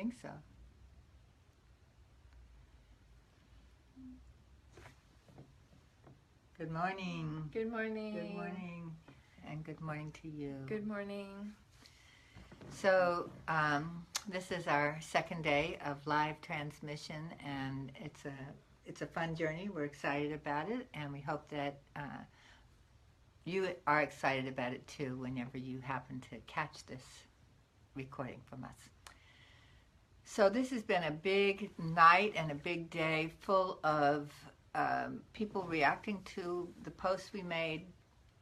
think so. Good morning. Good morning. Good morning. And good morning to you. Good morning. So this is our second day of live transmission, and it's a fun journey. We're excited about it, and we hope that you are excited about it too whenever you happen to catch this recording from us. So this has been a big night and a big day full of people reacting to the posts we made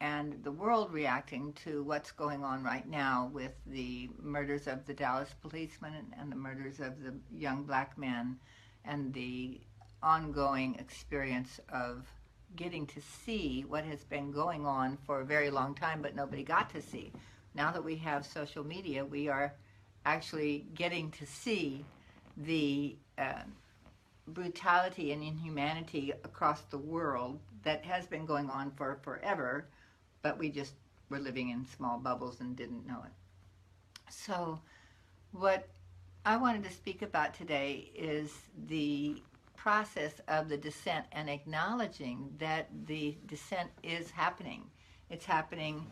and the world reacting to what's going on right now with the murders of the Dallas policeman and the murders of the young black man and the ongoing experience of getting to see what has been going on for a very long time but nobody got to see. Now that we have social media, we are actually getting to see the brutality and inhumanity across the world that has been going on for forever, but we just were living in small bubbles and didn't know it. So what I wanted to speak about today is the process of the descent and acknowledging that the descent is happening. It's happening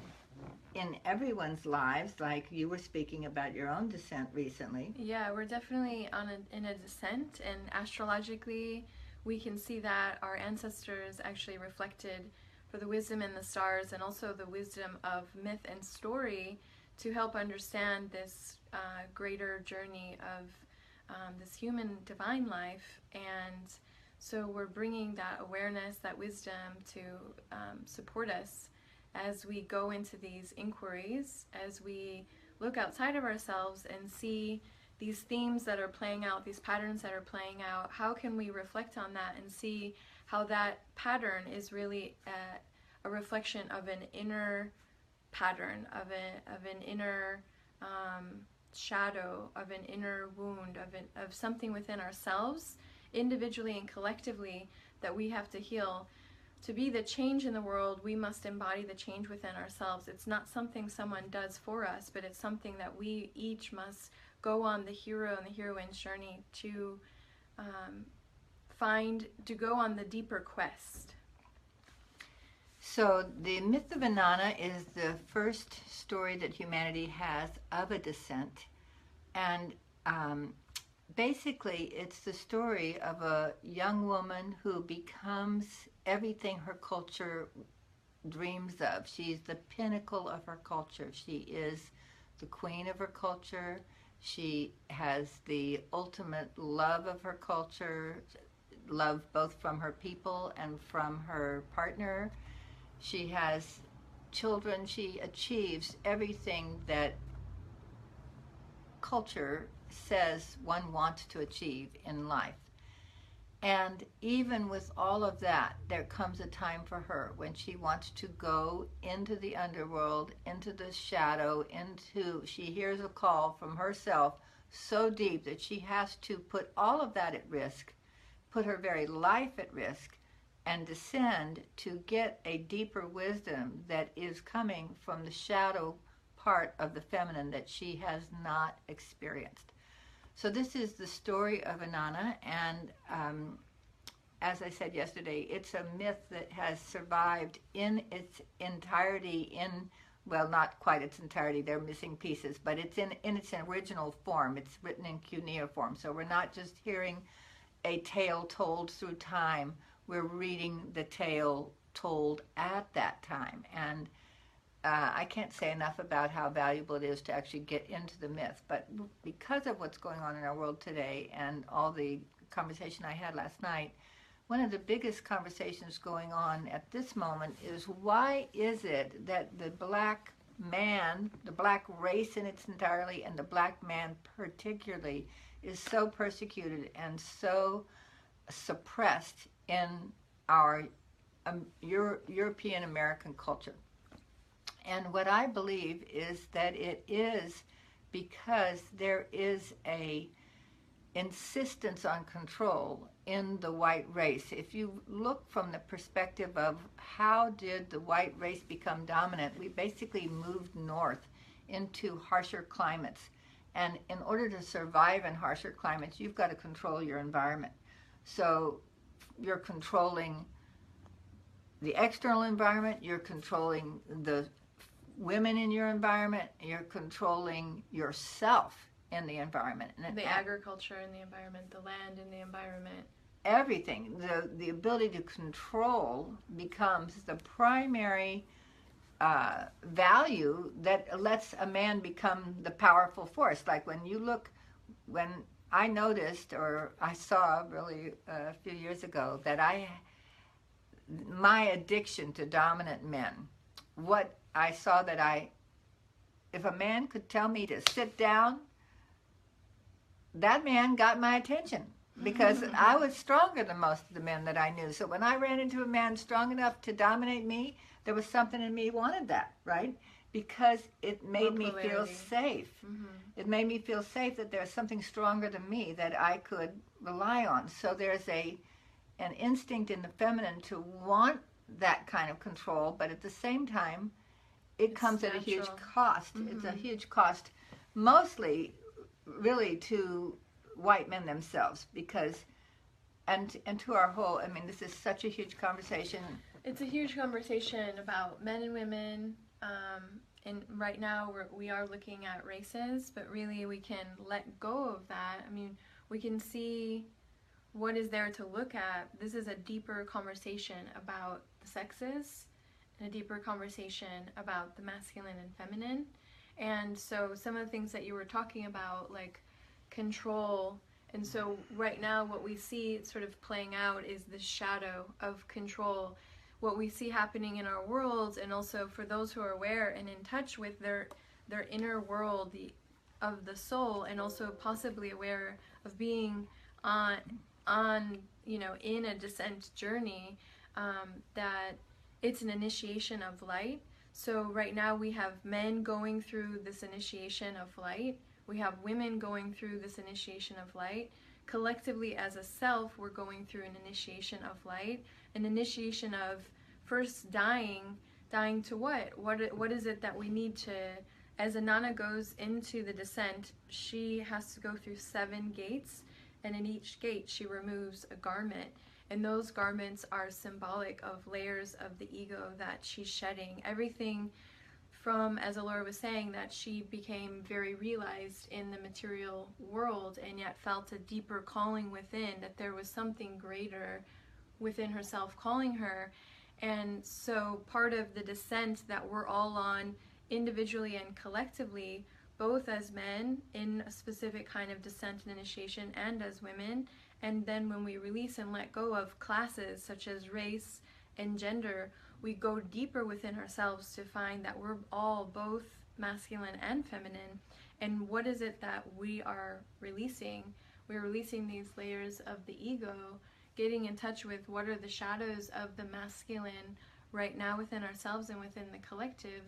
in everyone's lives, like you were speaking about your own descent recently. Yeah, we're definitely in a descent, and astrologically we can see that our ancestors actually reflected for the wisdom in the stars and also the wisdom of myth and story to help understand this greater journey of this human divine life. And so we're bringing that awareness, that wisdom to support us as we go into these inquiries, as we look outside of ourselves and see these themes that are playing out, these patterns that are playing out. How can we reflect on that and see how that pattern is really a reflection of an inner pattern, of an inner shadow, of an inner wound, of something within ourselves, individually and collectively, that we have to heal. To be the change in the world, we must embody the change within ourselves. It's not something someone does for us, but it's something that we each must go on the hero and the heroine's journey to go on the deeper quest. So the myth of Inanna is the first story that humanity has of a descent, and basically it's the story of a young woman who becomes everything her culture dreams of. She's the pinnacle of her culture. She is the queen of her culture. She has the ultimate love of her culture, love both from her people and from her partner. She has children. She achieves everything that culture says one wants to achieve in life. And even with all of that, there comes a time for her when she wants to go into the underworld, into the shadow, she hears a call from herself so deep that she has to put all of that at risk, put her very life at risk, and descend to get a deeper wisdom that is coming from the shadow part of the feminine that she has not experienced. So this is the story of Inanna, and as I said yesterday, it's a myth that has survived in its entirety, well, not quite its entirety, they're missing pieces, but it's in its original form. It's written in cuneiform, so we're not just hearing a tale told through time, we're reading the tale told at that time. And I can't say enough about how valuable it is to actually get into the myth, but because of what's going on in our world today and all the conversation I had last night, one of the biggest conversations going on at this moment is why is it that the black man, the black race in its entirety, and the black man particularly is so persecuted and so suppressed in our European American culture. And what I believe is that it is because there is a insistence on control in the white race. If you look from the perspective of how did the white race become dominant, we basically moved north into harsher climates. And in order to survive in harsher climates, you've got to control your environment. So you're controlling the external environment, you're controlling the women in your environment, you're controlling yourself in the environment. And the agriculture in the environment, the land in the environment. Everything. The ability to control becomes the primary value that lets a man become the powerful force. Like when I noticed, or I saw really a few years ago, that my addiction to dominant men, what I saw that if a man could tell me to sit down, that man got my attention because I was stronger than most of the men that I knew. So when I ran into a man strong enough to dominate me, there was something in me wanted that, right? Because it made me feel safe. Mm-hmm. It made me feel safe that there's something stronger than me that I could rely on. So there's an instinct in the feminine to want that kind of control, but at the same time, it comes natural. At a huge cost. Mm-hmm. It's a huge cost, mostly really to white men themselves, because and to our whole, I mean, this is such a huge conversation. It's a huge conversation about men and women, and right now we are looking at races, but really we can let go of that. I mean, we can see what is there to look at. This is a deeper conversation about the sexes, and a deeper conversation about the masculine and feminine. And so some of the things that you were talking about, like control, and so right now what we see sort of playing out is the shadow of control, what we see happening in our world, and also for those who are aware and in touch with their inner world of the soul, and also possibly aware of being on in a descent journey, that it's an initiation of light. So right now we have men going through this initiation of light. We have women going through this initiation of light. Collectively as a self, we're going through an initiation of light, an initiation of first dying to what? What is it that we need to, as Inanna goes into the descent, she has to go through 7 gates, and in each gate she removes a garment. And those garments are symbolic of layers of the ego that she's shedding. Everything from, as Alora was saying, that she became very realized in the material world and yet felt a deeper calling within, that there was something greater within herself calling her. And so part of the descent that we're all on individually and collectively, both as men in a specific kind of descent and initiation, and as women, and then when we release and let go of classes such as race and gender, we go deeper within ourselves to find that we're all both masculine and feminine. And what is it that we are releasing? We're releasing these layers of the ego, getting in touch with what are the shadows of the masculine right now within ourselves and within the collective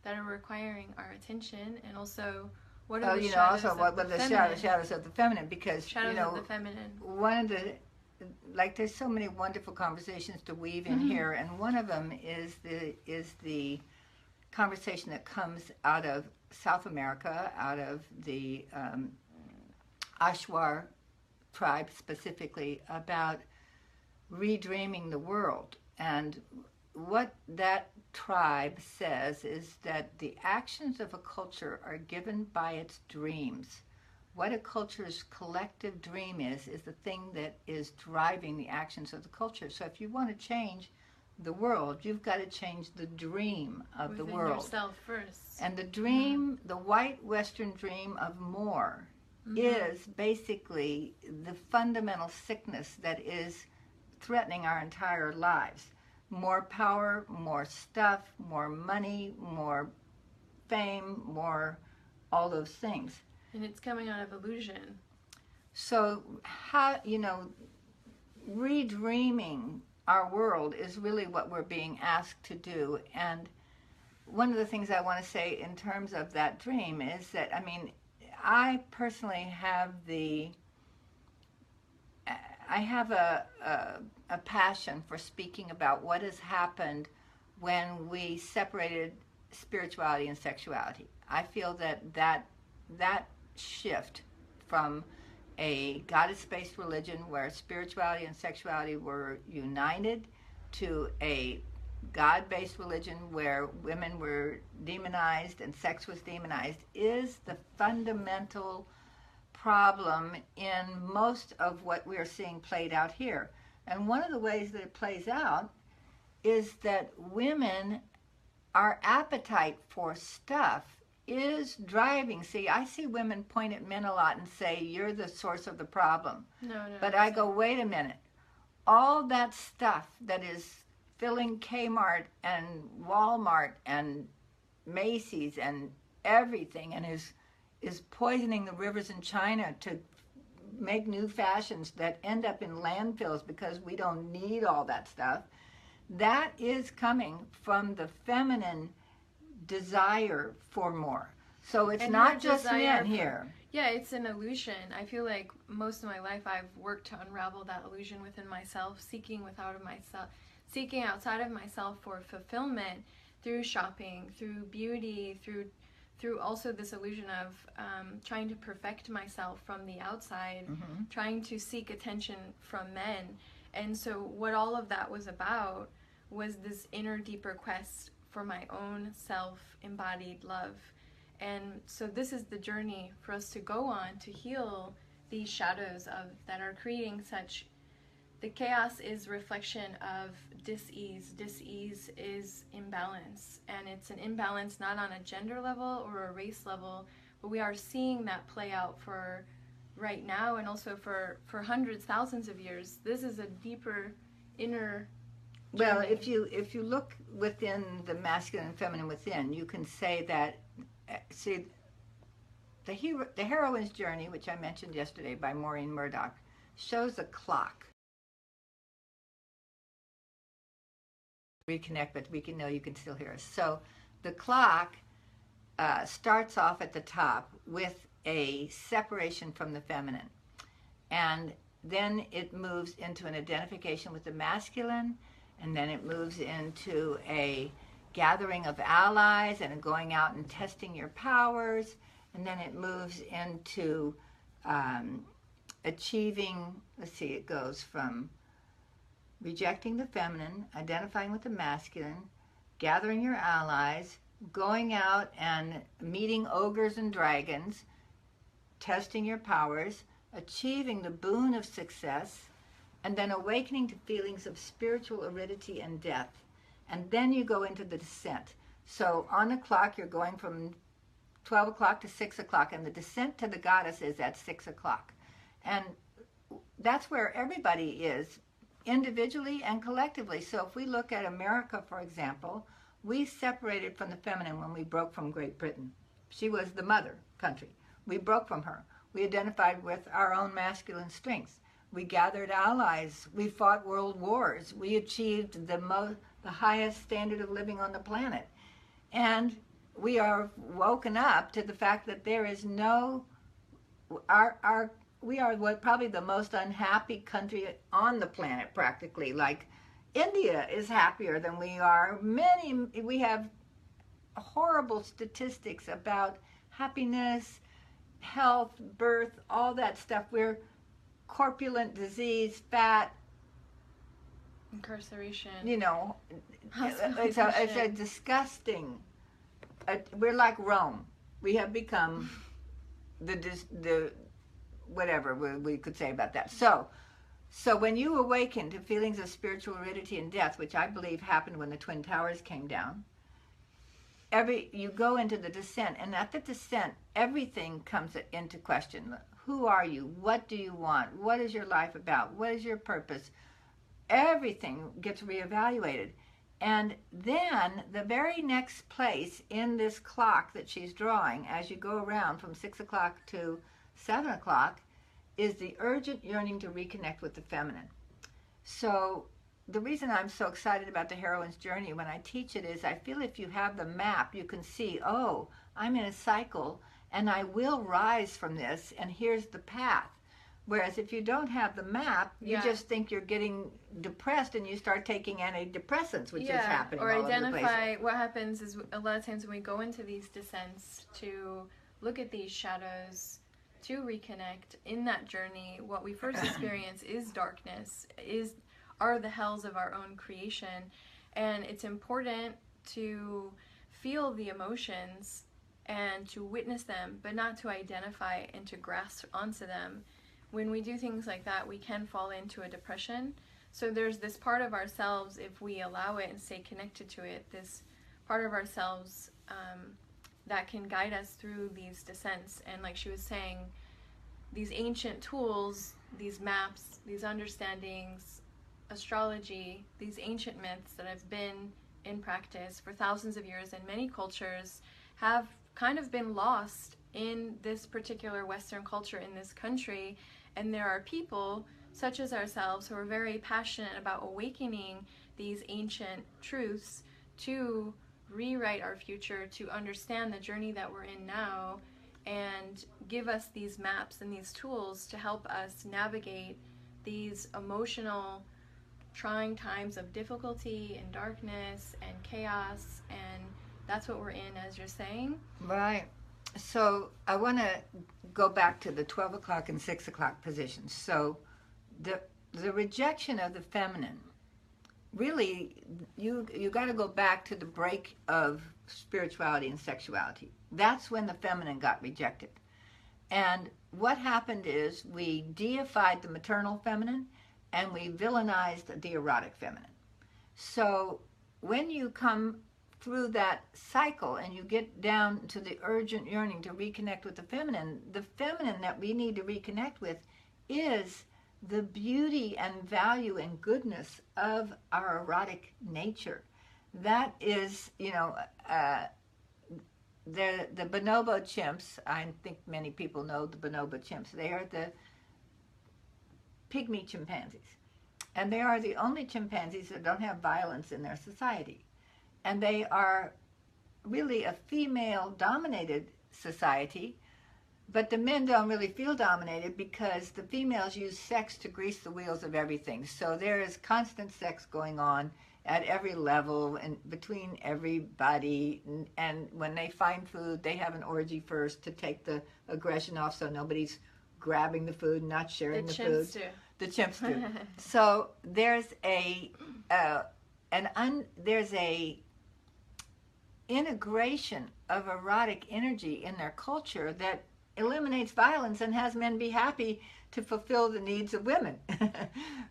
that are requiring our attention, and also what are the shadows of the feminine? Shadows of the feminine, because shadows of the feminine. One of the, like, there's so many wonderful conversations to weave in here, and one of them is the conversation that comes out of South America, out of the Ashwar tribe specifically, about redreaming the world. And what that tribe says is that the actions of a culture are given by its dreams. What a culture's collective dream is the thing that is driving the actions of the culture. So if you want to change the world, you've got to change the dream of within the world. Yourself first. And the dream, the white Western dream of more, is basically the fundamental sickness that is threatening our entire lives. More power, more stuff, more money, more fame, more all those things. And it's coming out of illusion. So how, redreaming our world is really what we're being asked to do. And one of the things I want to say in terms of that dream is that, I personally have a passion for speaking about what has happened when we separated spirituality and sexuality. I feel that shift from a goddess-based religion where spirituality and sexuality were united to a God-based religion where women were demonized and sex was demonized is the fundamental problem in most of what we're seeing played out here. And one of the ways that it plays out is that women, our appetite for stuff is driving. See, I see women point at men a lot and say, you're the source of the problem. No. But I go, wait a minute. All that stuff that is filling Kmart and Walmart and Macy's and everything and is poisoning the rivers in China to make new fashions that end up in landfills because we don't need all that stuff. That is coming from the feminine desire for more. So it's not just men here. Yeah, it's an illusion. I feel like most of my life I've worked to unravel that illusion within myself, seeking outside of myself for fulfillment through shopping, through beauty, through also this illusion of trying to perfect myself from the outside, trying to seek attention from men. And so what all of that was about was this inner, deeper quest for my own self-embodied love. And so this is the journey for us to go on to heal these shadows that are creating such. The chaos is reflection of dis-ease. Dis-ease is imbalance, and it's an imbalance not on a gender level or a race level, but we are seeing that play out for right now and also for hundreds, thousands of years. This is a deeper inner journey. Well, if you look within the masculine and feminine within, you can say that, see, the heroine's journey, which I mentioned yesterday by Maureen Murdoch, shows a clock. Reconnect, but we can know you can still hear us. So the clock starts off at the top with a separation from the feminine, and then it moves into an identification with the masculine, and then it moves into a gathering of allies and going out and testing your powers, and then it moves into achieving, let's see, it goes from rejecting the feminine, identifying with the masculine, gathering your allies, going out and meeting ogres and dragons, testing your powers, achieving the boon of success, and then awakening to feelings of spiritual aridity and death. And then you go into the descent. So on the clock, you're going from 12 o'clock to 6 o'clock, and the descent to the goddess is at 6 o'clock. And that's where everybody is, individually and collectively. So if we look at America, for example, we separated from the feminine when we broke from Great Britain. She was the mother country. We broke from her. We identified with our own masculine strengths. We gathered allies. We fought world wars. We achieved the highest standard of living on the planet. And we are woken up to the fact that there is no, we are probably the most unhappy country on the planet, practically. Like, India is happier than we are. We have horrible statistics about happiness, health, birth, all that stuff. We're corpulent, disease, fat, incarceration. You know, it's a disgusting. We're like Rome. We have become the whatever we could say about that. So when you awaken to feelings of spiritual aridity and death, which I believe happened when the Twin Towers came down, you go into the descent, and at the descent, everything comes into question. Who are you? What do you want? What is your life about? What is your purpose? Everything gets reevaluated. And then the very next place in this clock that she's drawing, as you go around from 6 o'clock to 7 o'clock, is the urgent yearning to reconnect with the feminine. So the reason I'm so excited about the heroine's journey when I teach it is I feel if you have the map, you can see, oh, I'm in a cycle and I will rise from this, and here's the path. Whereas if you don't have the map, you just think you're getting depressed and you start taking antidepressants, which is happening all over the place. Or identify what happens is a lot of times when we go into these descents to look at these shadows, to reconnect in that journey. What we first experience is darkness, are the hells of our own creation, and it's important to feel the emotions and to witness them, but not to identify and to grasp onto them. When we do things like that, we can fall into a depression. So there's this part of ourselves, if we allow it and stay connected to it, this part of ourselves that can guide us through these descents. And like she was saying, these ancient tools, these maps, these understandings, astrology, these ancient myths that have been in practice for thousands of years in many cultures have kind of been lost in this particular Western culture in this country. And there are people such as ourselves who are very passionate about awakening these ancient truths to rewrite our future, to understand the journey that we're in now, and give us these maps and these tools to help us navigate these emotional, trying times of difficulty and darkness and chaos. And that's what we're in, as you're saying. Right. So I want to go back to the 12 o'clock and 6 o'clock positions. So the rejection of the feminine, really, you got to go back to the break of spirituality and sexuality. That's when the feminine got rejected. And what happened is we deified the maternal feminine and we villainized the erotic feminine. So when you come through that cycle and you get down to the urgent yearning to reconnect with the feminine that we need to reconnect with is the beauty and value and goodness of our erotic nature. That is, the bonobo chimps, I think many people know the bonobo chimps. They are the pygmy chimpanzees. And they are the only chimpanzees that don't have violence in their society. And they are really a female-dominated society, but the men don't really feel dominated because the females use sex to grease the wheels of everything. So there is constant sex going on at every level and between everybody. And when they find food, they have an orgy first to take the aggression off so nobody's grabbing the food and not sharing the food. The chimps do. The chimps do. So there's there's a integration of erotic energy in their culture that eliminates violence and has men be happy to fulfill the needs of women.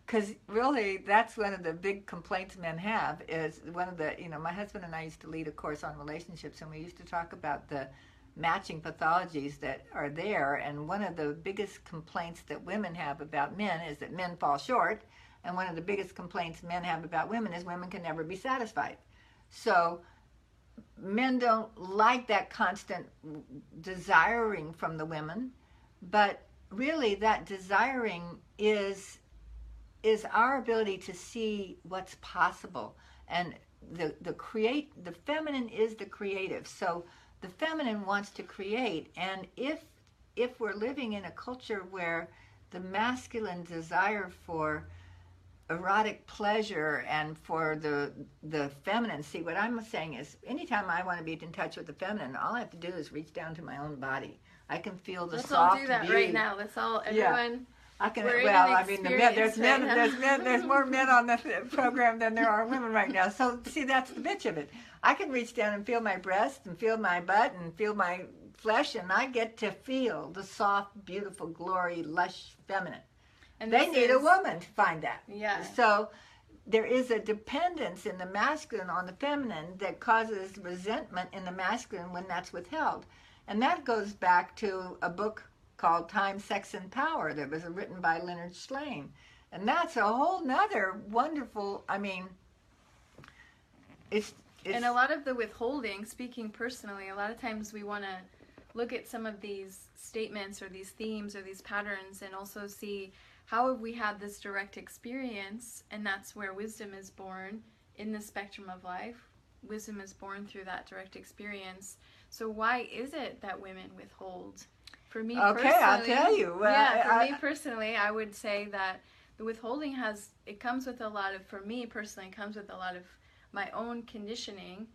Because really, that's one of the big complaints men have is one of the, my husband and I used to lead a course on relationships, and we used to talk about the matching pathologies that are there. And one of the biggest complaints that women have about men is that men fall short. And one of the biggest complaints men have about women is women can never be satisfied. So men don't like that constant desiring from the women, but really that desiring is our ability to see what's possible. And the feminine is the creative. So the feminine wants to create, and if we're living in a culture where the masculine desire for erotic pleasure and for the feminine, see, what I'm saying is anytime I want to be in touch with the feminine, all I have to do is reach down to my own body. I can feel the Let's soft all do that beauty. right now. Let's all, everyone. I can. We're Well, in an I mean, the men, there's men, experience there's more men on the program than there are women right now. So see, that's the bitch of it. I can reach down and feel my breast and feel my butt and feel my flesh, and I get to feel the soft, beautiful, glory, lush feminine. And they need a woman to find that. Yeah. So there is a dependence in the masculine on the feminine that causes resentment in the masculine when that's withheld. And that goes back to a book called Time, Sex, and Power that was written by Leonard Shlain. And that's a whole nother wonderful, it's and a lot of the withholding, speaking personally, a lot of times we want to look at some of these statements or these themes or these patterns and also see how have we had this direct experience, and that's where wisdom is born in the spectrum of life. Wisdom is born through that direct experience. So why is it that women withhold? For me personally, I'll tell you. Me personally, I would say that the withholding comes with a lot of, for me personally, it comes with a lot of my own conditioning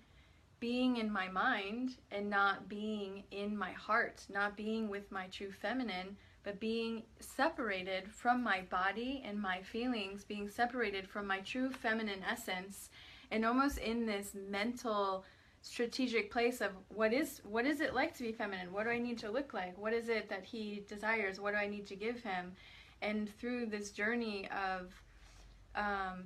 being in my mind and not being in my heart, not being with my true feminine, but being separated from my body and my feelings, being separated from my true feminine essence, and almost in this mental strategic place of what is it like to be feminine? What do I need to look like? What is it that he desires? What do I need to give him? And through this journey of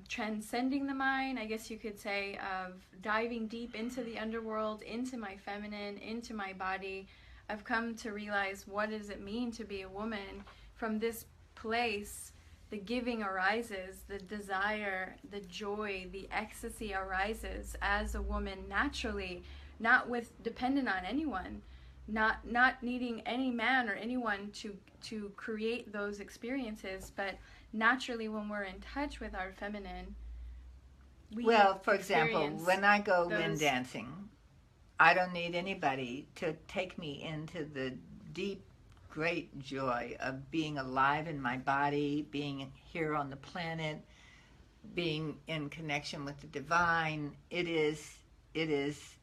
transcending the mind, I guess you could say, of diving deep into the underworld, into my feminine, into my body, I've come to realize, what does it mean to be a woman? From this place, the giving arises, the desire, the joy, the ecstasy arises as a woman naturally, not dependent on anyone, not needing any man or anyone to create those experiences, but naturally when we're in touch with our feminine, well, for example, when I go wind dancing, I don't need anybody to take me into the deep, great joy of being alive in my body, being here on the planet, being in connection with the divine. It is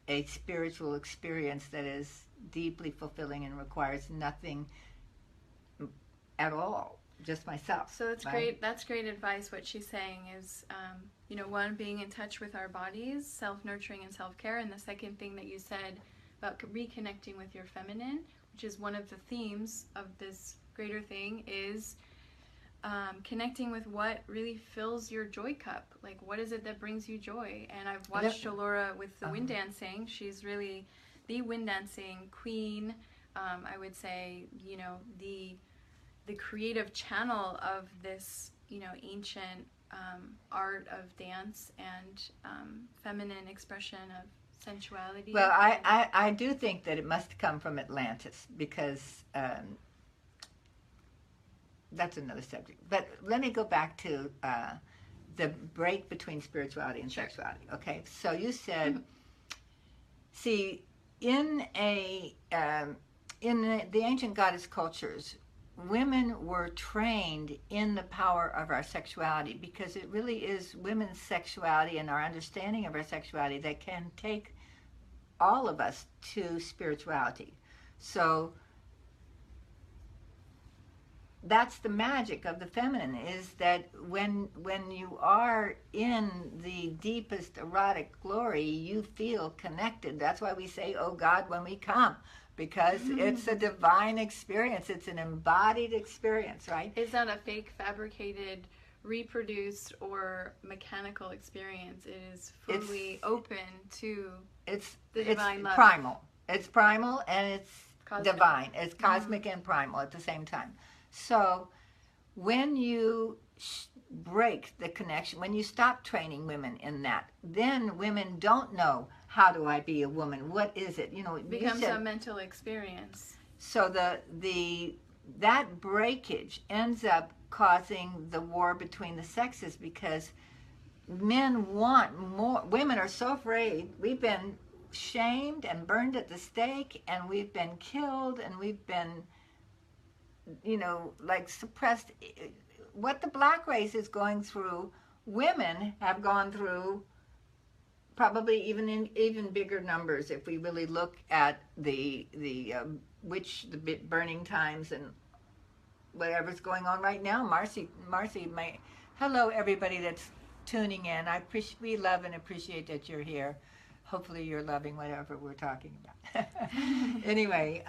a spiritual experience that is deeply fulfilling and requires nothing at all, just myself. So that's great. That's great advice. What she's saying is, one, being in touch with our bodies, self-nurturing and self-care, and the second thing that you said about reconnecting with your feminine, which is one of the themes of this greater thing, is connecting with what really fills your joy cup. Like, what is it that brings you joy? And I've watched Alora with the wind dancing. She's really the wind dancing queen. I would say, the creative channel of this, ancient art of dance and feminine expression of sensuality. Well, I do think that it must come from Atlantis, because that's another subject. But let me go back to the break between spirituality and sexuality. Okay, so you said, see, in the ancient goddess cultures, women were trained in the power of our sexuality, because it really is women's sexuality and our understanding of our sexuality that can take all of us to spirituality. So that's the magic of the feminine, is that when you are in the deepest erotic glory, you feel connected. That's why we say, oh God, when we come, because it's a divine experience. It's an embodied experience, right? It's not a fake, fabricated, reproduced, or mechanical experience. It is fully open to the divine love. Primal. It's primal and it's Cosmic. Divine. It's cosmic and primal at the same time. So when you break the connection, when you stop training women in that, then women don't know, how do I be a woman? What is it? It becomes a mental experience. So that breakage ends up causing the war between the sexes, because men want more. Women are so afraid. We've been shamed and burned at the stake, and we've been killed, and we've been, suppressed. What the black race is going through, women have gone through, probably even in even bigger numbers, if we really look at the burning times and whatever's going on right now. Marcy, hello everybody that's tuning in. We love and appreciate that you're here. Hopefully you're loving whatever we're talking about. Anyway,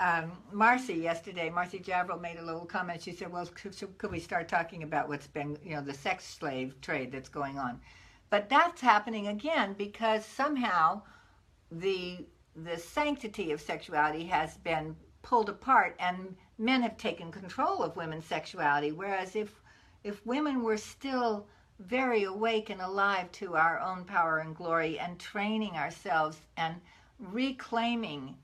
Marcy Javril made a little comment. She said, well, could we start talking about what's been, the sex slave trade that's going on? But that's happening again because somehow the sanctity of sexuality has been pulled apart, and men have taken control of women's sexuality, whereas if women were still very awake and alive to our own power and glory, and training ourselves and reclaiming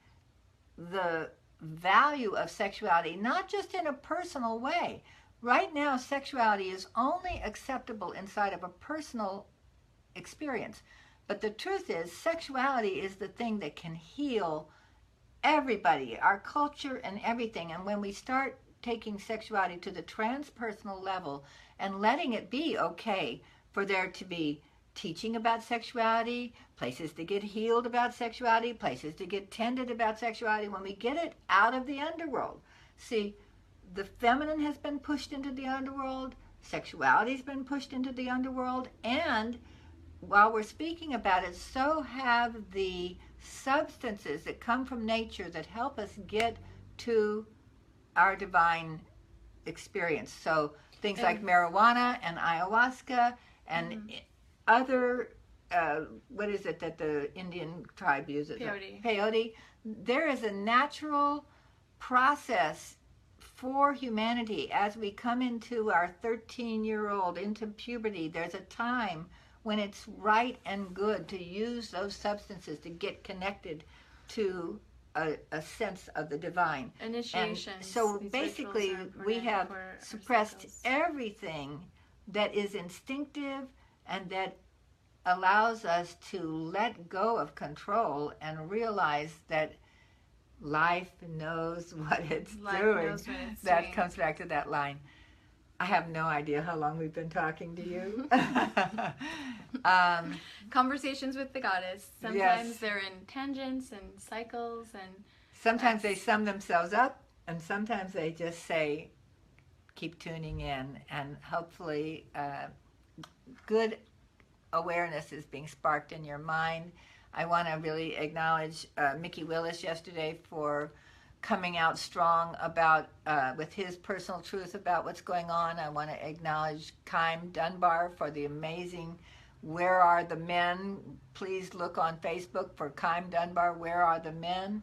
the value of sexuality, not just in a personal way. Right now, sexuality is only acceptable inside of a personal experience. But the truth is, sexuality is the thing that can heal everybody, our culture and everything. And when we start taking sexuality to the transpersonal level and letting it be okay for there to be teaching about sexuality, places to get healed about sexuality, places to get tended about sexuality. When we get it out of the underworld, see, the feminine has been pushed into the underworld, sexuality has been pushed into the underworld, and while we're speaking about it, so have the substances that come from nature that help us get to our divine experience. So things like marijuana and ayahuasca and other, what is it that the Indian tribe uses? Peyote. Peyote. There is a natural process for humanity as we come into our 13-year-old, into puberty. There's a time when it's right and good to use those substances to get connected to a sense of the divine. Initiations. And so basically we have suppressed everything that is instinctive and that allows us to let go of control and realize that life knows what it's doing. That comes back to that line. I have no idea how long we've been talking to you. Conversations with the goddess. Sometimes they're in tangents and cycles, and sometimes they sum themselves up, and sometimes they just say, keep tuning in, and hopefully good awareness is being sparked in your mind. I want to really acknowledge Mickey Willis yesterday for coming out strong about with his personal truth about what's going on. I want to acknowledge Kym Dunbar for the amazing Where Are the Men? Please look on Facebook for Kym Dunbar, Where Are the Men?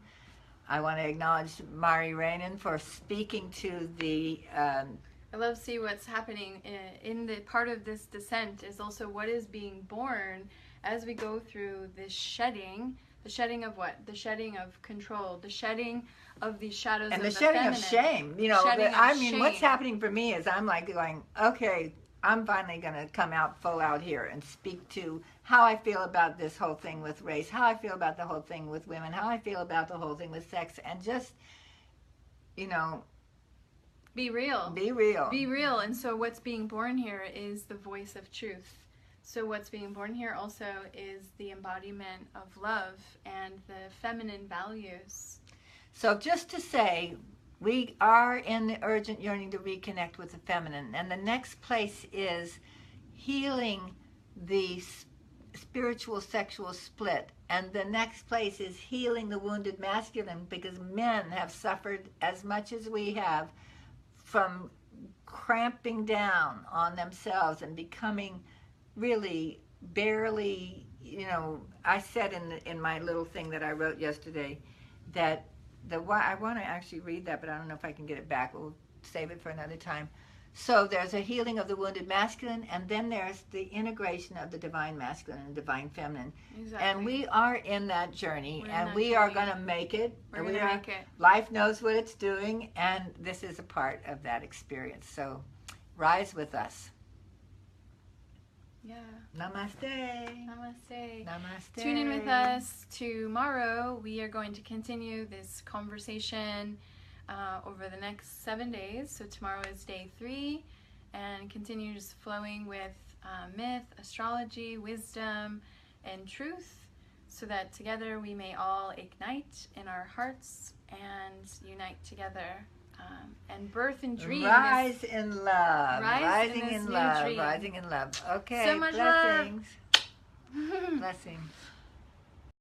I want to acknowledge Mari Rainen for speaking to the I love to see what's happening in the part of this descent is also what is being born as we go through this shedding. The shedding of what? The shedding of control. The shedding of these shadows and of the shedding feminine. of shame. You know, I mean, what's happening for me is I'm like going, okay, I'm finally going to come out full out here and speak to how I feel about this whole thing with race, how I feel about the whole thing with women, how I feel about the whole thing with sex, and just, you know, be real. Be real. Be real. And so what's being born here is the voice of truth. So what's being born here also is the embodiment of love and the feminine values. So just to say, we are in the urgent yearning to reconnect with the feminine. And the next place is healing the spiritual sexual split. And the next place is healing the wounded masculine, because men have suffered as much as we have from cramping down on themselves and becoming really barely, you know, I said in my little thing that I wrote yesterday that I want to actually read that, but I don't know if I can get it back. We'll save it for another time. So there's a healing of the wounded masculine, and then there's the integration of the divine masculine and divine feminine. Exactly. And we are in that journey, and we are going to make it. We're going to make it. Life knows what it's doing, and this is a part of that experience. So rise with us. Yeah. Namaste. Namaste. Namaste. Tune in with us tomorrow. We are going to continue this conversation over the next 7 days. So tomorrow is day 3, and continues flowing with myth, astrology, wisdom, and truth, so that together we may all ignite in our hearts and unite together. And birth and dream. Rise in love. Rising in love. Rising in love. Okay. So much blessings. love. Blessings.